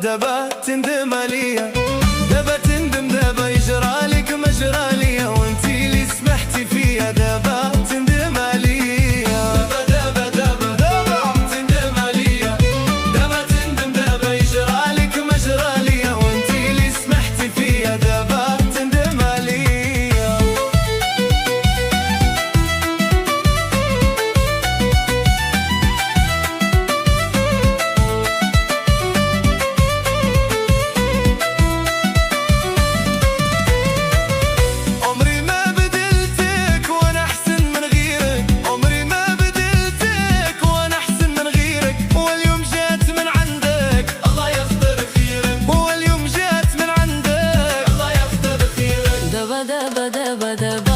دبا تندم عليا، دبا تندم دبا يجرالك مجراليا، وانتي اللي سمحتي فيا دبا تندم عليا. دبا دبا دبا تندم عليا، دبا تندم دبا يجرالك مجراليا، وانتي اللي سمحتي فيا دبا تندم عليا. عمري ما بدلتك وانا احسن من غيرك، عمري ما بدلتك وانا احسن من غيرك، واليوم جات من عندك الله يقدر خيرك، واليوم جات من عندك الله يقدر خيرك. دبا دبا دبا دبا